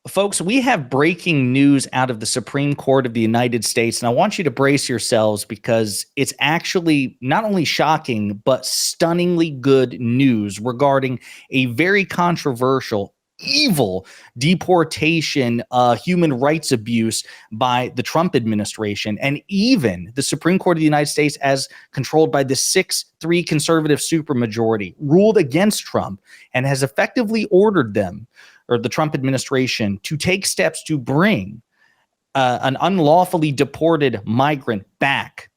Folks, we have breaking news out of the Supreme Court of the United States, and I want you to brace yourselves because it's actually not only shocking, but stunningly good news regarding a very controversial, evil deportation, human rights abuse by the Trump administration. And even the Supreme Court of the United States, as controlled by the 6-3 conservative supermajority, ruled against Trump and has effectively ordered them, or the Trump administration, to take steps to bring an unlawfully deported migrant back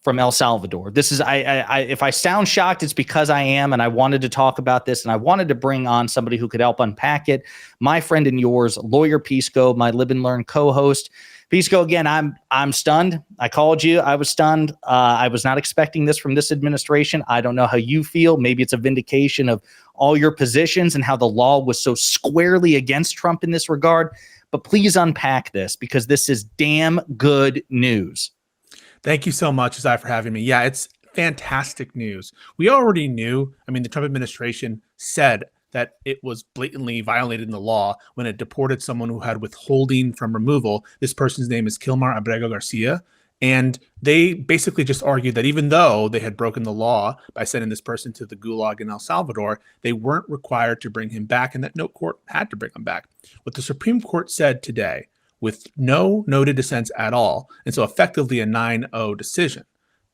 from El Salvador. This is, if I sound shocked, it's because I am, and I wanted to talk about this, and I wanted to bring on somebody who could help unpack it. My friend and yours, Lawyer Pisco, my Live and Learn co-host. Pisco, again, I'm stunned. I called you. I was stunned. I was not expecting this from this administration. I don't know how you feel. Maybe it's a vindication of all your positions and how the law was so squarely against Trump in this regard. But please unpack this, because this is damn good news. Thank you so much, Zai, for having me. Yeah, it's fantastic news. We already knew. I mean, the Trump administration said that it was blatantly violated in the law when it deported someone who had withholding from removal. This person's name is Kilmar Abrego Garcia. And they basically just argued that even though they had broken the law by sending this person to the gulag in El Salvador, they weren't required to bring him back, and that no court had to bring him back. What the Supreme Court said today, with no noted dissents at all, and so effectively a 9-0 decision,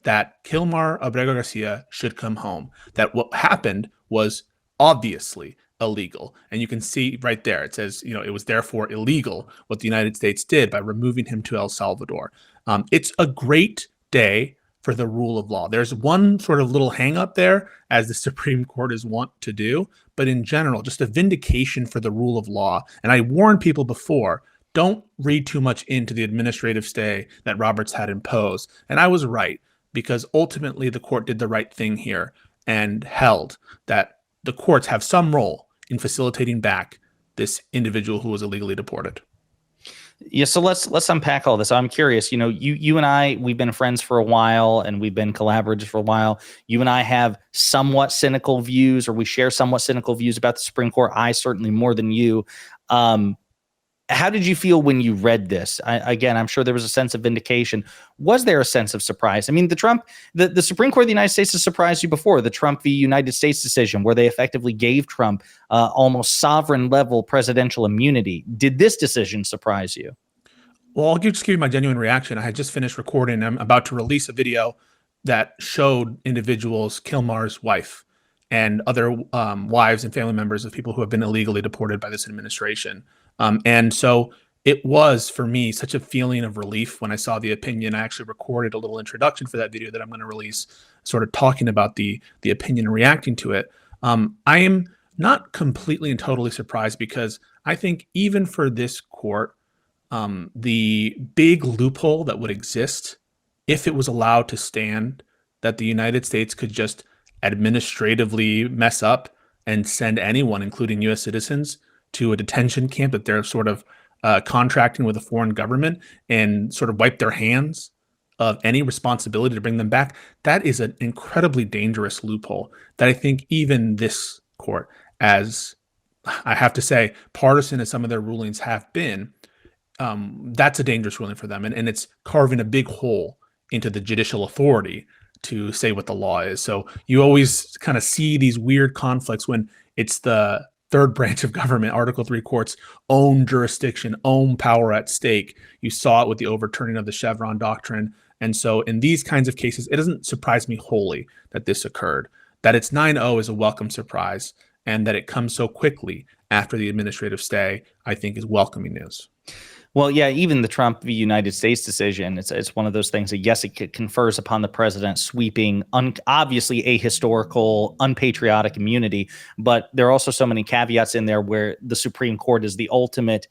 that Kilmar Abrego Garcia should come home. That what happened was obviously illegal. And you can see right there, it says, it was therefore illegal what the United States did by removing him to El Salvador. It's a great day for the rule of law. There's one sort of little hang up there, as the Supreme Court is wont to do, but in general, just a vindication for the rule of law. And I warned people before, don't read too much into the administrative stay that Roberts had imposed. And I was right, because ultimately the court did the right thing here and held that the courts have some role in facilitating back this individual who was illegally deported. Yeah, so let's unpack all this. I'm curious. You and I, we've been friends for a while, and we've been collaborators for a while. You and I have somewhat cynical views, or we share somewhat cynical views about the Supreme Court. I certainly more than you. How did you feel when you read this? Again, I'm sure there was a sense of vindication. Was there a sense of surprise? I mean, the Supreme Court of the United States has surprised you before. The Trump v. United States decision, where they effectively gave Trump almost sovereign level presidential immunity. Did this decision surprise you? Well, I'll just give you my genuine reaction. I had just finished recording. I'm about to release a video that showed individuals, Kilmar's wife and other wives and family members of people who have been illegally deported by this administration. And so it was, for me, such a feeling of relief when I saw the opinion. I actually recorded a little introduction for that video that I'm going to release, sort of talking about the opinion and reacting to it. I am not completely and totally surprised, because I think even for this court, the big loophole that would exist if it was allowed to stand, that the United States could just administratively mess up and send anyone, including U.S. citizens, to a detention camp that they're sort of contracting with a foreign government, and sort of wipe their hands of any responsibility to bring them back. That is an incredibly dangerous loophole that I think even this court, as I have to say, partisan as some of their rulings have been, that's a dangerous ruling for them. And it's carving a big hole into the judicial authority to say what the law is. So you always kind of see these weird conflicts when it's the third branch of government, Article 3 courts, own jurisdiction, own power at stake. You saw it with the overturning of the Chevron doctrine. And so in these kinds of cases, it doesn't surprise me wholly that this occurred. That it's 9-0 is a welcome surprise, and that it comes so quickly after the administrative stay, I think, is welcoming news. Well, yeah, even the Trump v. United States decision, it's one of those things that, yes, it confers upon the president sweeping, obviously ahistorical, unpatriotic immunity, but there are also so many caveats in there where the Supreme Court is the ultimate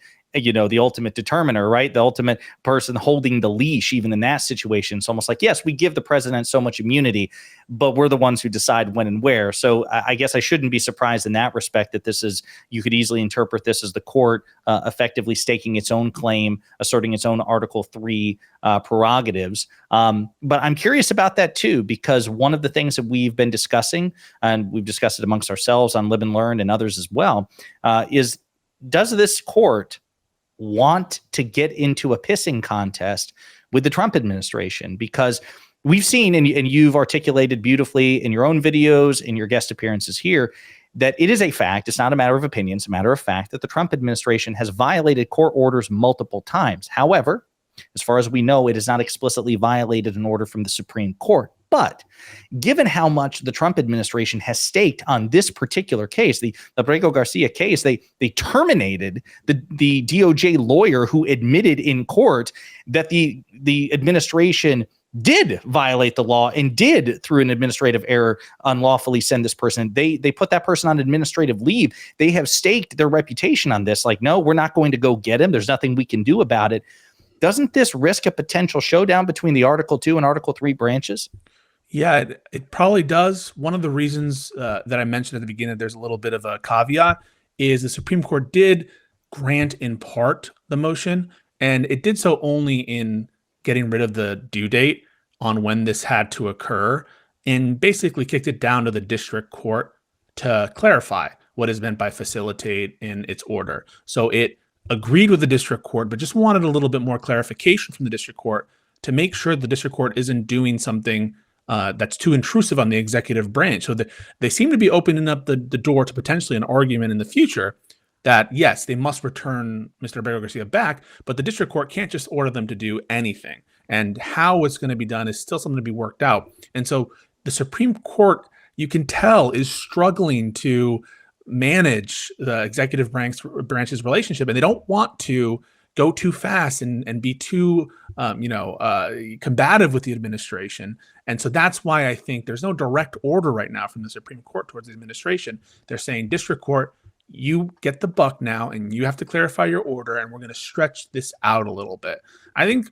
determiner, right? The ultimate person holding the leash, even in that situation. It's almost like, yes, we give the president so much immunity, but we're the ones who decide when and where. So I guess I shouldn't be surprised in that respect that you could easily interpret this as the court effectively staking its own claim, asserting its own Article 3 prerogatives. But I'm curious about that too, because one of the things that we've been discussing, and we've discussed it amongst ourselves on Live and Learn and others as well, is, does this court want to get into a pissing contest with the Trump administration, because we've seen, and you've articulated beautifully in your own videos, in your guest appearances here, that it is a fact. It's not a matter of opinion. It's a matter of fact that the Trump administration has violated court orders multiple times. However, as far as we know, it has not explicitly violated an order from the Supreme Court. But given how much the Trump administration has staked on this particular case, the Abrego Garcia case, they terminated the DOJ lawyer who admitted in court that the administration did violate the law and did, through an administrative error, unlawfully send this person. They put that person on administrative leave. They have staked their reputation on this. Like, no, we're not going to go get him. There's nothing we can do about it. Doesn't this risk a potential showdown between the Article 2 and Article 3 branches? Yeah, it probably does. One of the reasons that I mentioned at the beginning, there's a little bit of a caveat, is the Supreme Court did grant in part the motion, and it did so only in getting rid of the due date on when this had to occur, and basically kicked it down to the district court to clarify what is meant by facilitate in its order. So it agreed with the district court, but just wanted a little bit more clarification from the district court to make sure the district court isn't doing something that's too intrusive on the executive branch. So they seem to be opening up the door to potentially an argument in the future that, yes, they must return Mr. Abrego Garcia back, but the district court can't just order them to do anything. And how it's going to be done is still something to be worked out. And so the Supreme Court, you can tell, is struggling to manage the executive branch's relationship, and they don't want to go too fast and be too combative with the administration. And so that's why I think there's no direct order right now from the Supreme Court towards the administration. They're saying, district court, you get the buck now, and you have to clarify your order, and we're going to stretch this out a little bit. I think,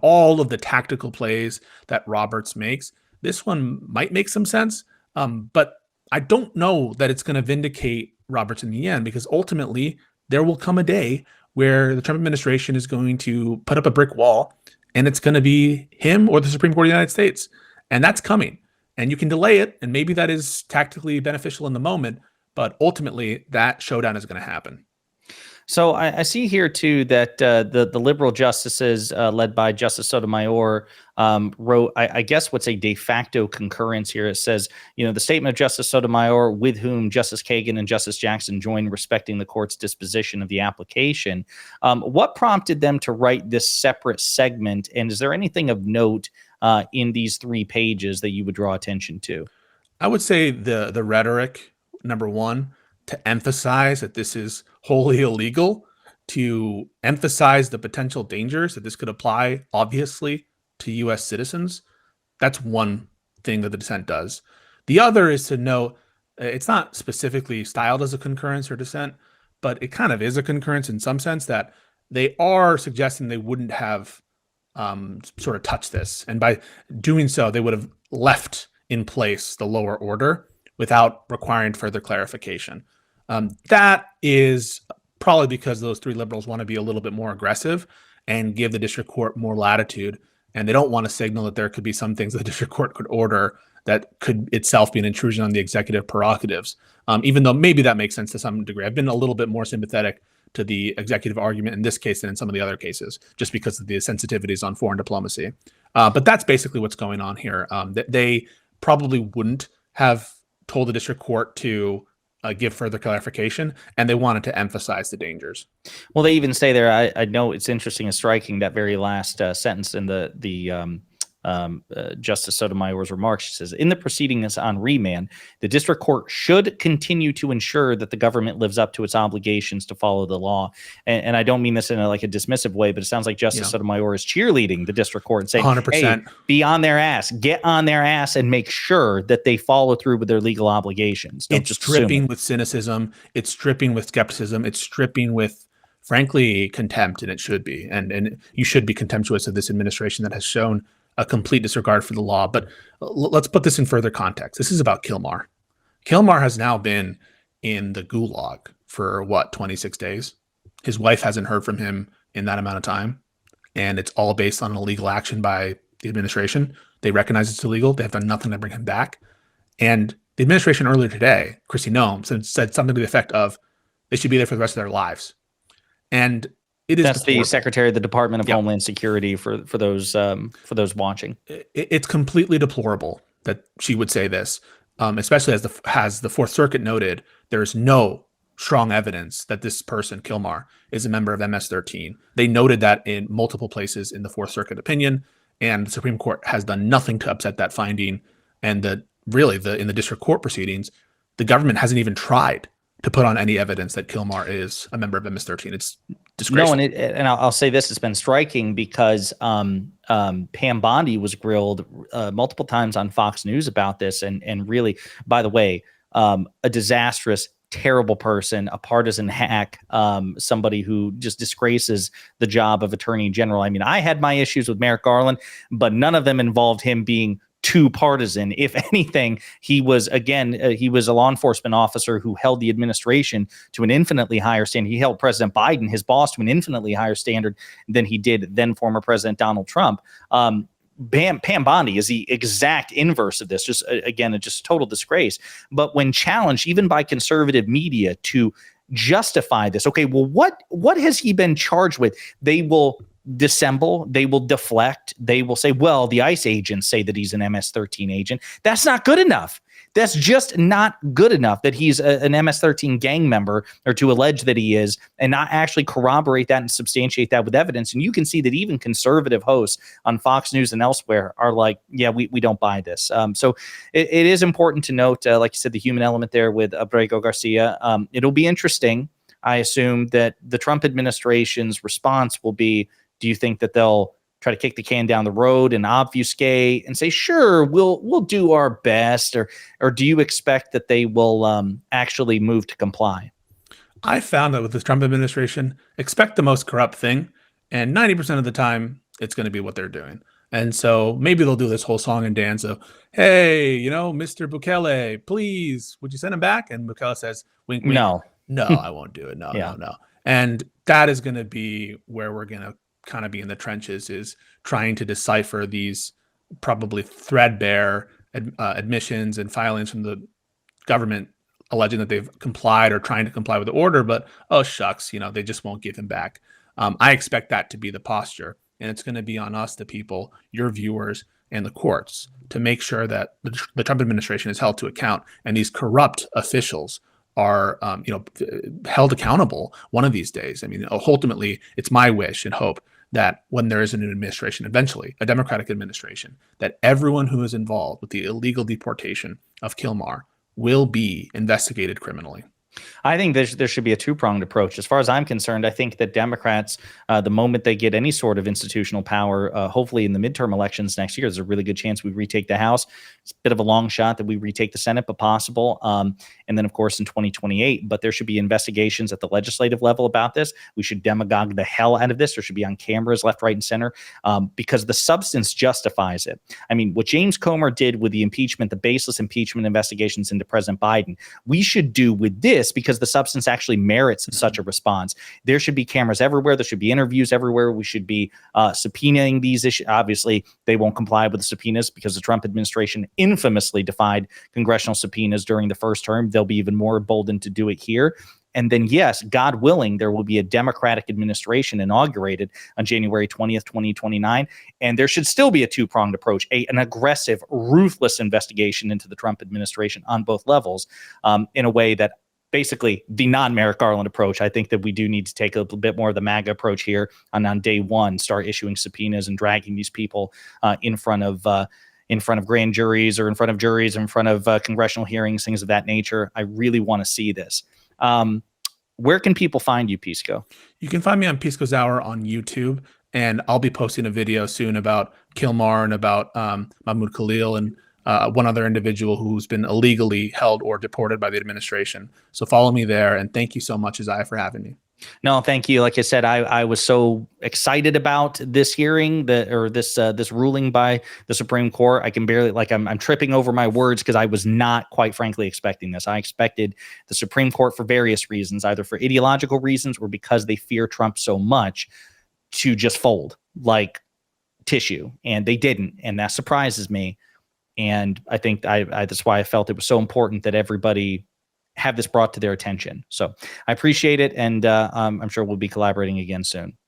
all of the tactical plays that Roberts makes, this one might make some sense, but I don't know that it's going to vindicate Roberts in the end, because ultimately there will come a day where the Trump administration is going to put up a brick wall, and it's going to be him or the Supreme Court of the United States. And that's coming. And you can delay it, and maybe that is tactically beneficial in the moment, but ultimately that showdown is going to happen. So I see here, too, that the liberal justices led by Justice Sotomayor wrote, I guess, what's a de facto concurrence here. It says, the statement of Justice Sotomayor, with whom Justice Kagan and Justice Jackson joined respecting the court's disposition of the application. What prompted them to write this separate segment? And is there anything of note in these 3 pages that you would draw attention to? I would say the rhetoric, number one, to emphasize that this is wholly illegal, to emphasize the potential dangers that this could apply, obviously, to U.S. citizens. That's one thing that the dissent does. The other is to note, it's not specifically styled as a concurrence or dissent, but it kind of is a concurrence in some sense, that they are suggesting they wouldn't have sort of touched this. And by doing so, they would have left in place the lower order without requiring further clarification. That is probably because those 3 liberals want to be a little bit more aggressive and give the district court more latitude. And they don't want to signal that there could be some things the district court could order that could itself be an intrusion on the executive prerogatives, even though maybe that makes sense to some degree. I've been a little bit more sympathetic to the executive argument in this case than in some of the other cases, just because of the sensitivities on foreign diplomacy. But that's basically what's going on here. They probably wouldn't have told the district court to give further clarification, and they wanted to emphasize the dangers. Well, they even say there, I know it's interesting and striking, that very last sentence in the Justice Sotomayor's remarks. She says, in the proceedings on remand, the district court should continue to ensure that the government lives up to its obligations to follow the law. And I don't mean this in a dismissive way, but it sounds like Justice Sotomayor is cheerleading the district court and saying, 100%. Hey, be on their ass, get on their ass, and make sure that they follow through with their legal obligations. Don't it's dripping with cynicism. It's dripping with skepticism. It's dripping with, frankly, contempt, and it should be. And you should be contemptuous of this administration that has shown a complete disregard for the law. But let's put this in further context. This is about Kilmar. Kilmar has now been in the gulag for 26 days. His wife hasn't heard from him in that amount of time. And it's all based on illegal action by the administration. They recognize it's illegal. They have done nothing to bring him back. And the administration earlier today, Kristi Noem, said something to the effect of they should be there for the rest of their lives. And It is That's the deplorable. Secretary of the Department of Yep. Homeland Security for those watching. It's completely deplorable that she would say this, especially as the Fourth Circuit noted. There's no strong evidence that this person, Kilmar, is a member of MS-13. They noted that in multiple places in the Fourth Circuit opinion, and the Supreme Court has done nothing to upset that finding. And in the district court proceedings, the government hasn't even tried to put on any evidence that Kilmar is a member of MS-13. It's disgraceful. No, and I'll say this: it's been striking because Pam Bondi was grilled multiple times on Fox News about this, and really, by the way, a disastrous, terrible person, a partisan hack, somebody who just disgraces the job of Attorney General. I mean, I had my issues with Merrick Garland, but none of them involved him being too partisan. If anything, he was a law enforcement officer who held the administration to an infinitely higher standard. He held President Biden, his boss, to an infinitely higher standard than he did then former President Donald Trump. Pam Bondi is the exact inverse of this. Just again, just total disgrace. But when challenged, even by conservative media, to justify this, okay, well, what has he been charged with? They will dissemble, they will deflect, they will say, well, the ICE agents say that he's an MS-13 agent. That's not good enough. That's just not good enough that he's an MS-13 gang member, or to allege that he is, and not actually corroborate that and substantiate that with evidence. And you can see that even conservative hosts on Fox News and elsewhere are like, yeah, we don't buy this. So it is important to note, like you said, the human element there with Abrego Garcia. It'll be interesting. I assume that the Trump administration's response will be, do you think that they'll try to kick the can down the road and obfuscate and say, sure, we'll do our best, or do you expect that they will actually move to comply? I found that with this Trump administration, expect the most corrupt thing, and 90% of the time, it's going to be what they're doing. And so maybe they'll do this whole song and dance of, hey, Mr. Bukele, please, would you send him back? And Bukele says, wink, wink. No, I won't do it. No, Yeah. no. And that is going to be where we're going to kind of be in the trenches, is trying to decipher these probably threadbare admissions and filings from the government alleging that they've complied or trying to comply with the order, but oh shucks, they just won't give him back. I expect that to be the posture, and it's going to be on us, the people, your viewers, and the courts, to make sure that the Trump administration is held to account, and these corrupt officials are held accountable one of these days. I mean, ultimately, it's my wish and hope that when there is a new administration, eventually a Democratic administration, that everyone who is involved with the illegal deportation of Kilmar will be investigated criminally. I think there should be a two-pronged approach. As far as I'm concerned, I think that Democrats, the moment they get any sort of institutional power, hopefully in the midterm elections next year, there's a really good chance we retake the House. It's a bit of a long shot that we retake the Senate, but possible. And then, of course, in 2028. But there should be investigations at the legislative level about this. We should demagogue the hell out of this. There should be on cameras left, right, and center, because the substance justifies it. I mean, what James Comer did with the impeachment, the baseless impeachment investigations into President Biden, we should do with this, because the substance actually merits such a response. There should be cameras everywhere. There should be interviews everywhere. We should be subpoenaing these issues. Obviously, they won't comply with the subpoenas because the Trump administration infamously defied congressional subpoenas during the first term. They'll be even more emboldened to do it here. And then, yes, God willing, there will be a Democratic administration inaugurated on January 20th, 2029. And there should still be a two-pronged approach, an aggressive, ruthless investigation into the Trump administration on both levels, in a way that basically the non-Merrick Garland approach. I think that we do need to take a little bit more of the MAGA approach here, and on day one, start issuing subpoenas and dragging these people in front of grand juries, or in front of juries, in front of congressional hearings, things of that nature. I really want to see this. Where can people find you, Pisco? You can find me on Pisco's Hour on YouTube, and I'll be posting a video soon about Kilmar and about Mahmoud Khalil and one other individual who's been illegally held or deported by the administration. So follow me there, and thank you so much, Isaiah, for having me. No, thank you. Like I said, I was so excited about this hearing, this ruling by the Supreme Court. I can barely, I'm tripping over my words, because I was not, quite frankly, expecting this. I expected the Supreme Court, for various reasons, either for ideological reasons or because they fear Trump so much, to just fold like tissue, and they didn't, and that surprises me. And I think that's why I felt it was so important that everybody have this brought to their attention. So I appreciate it, and I'm sure we'll be collaborating again soon.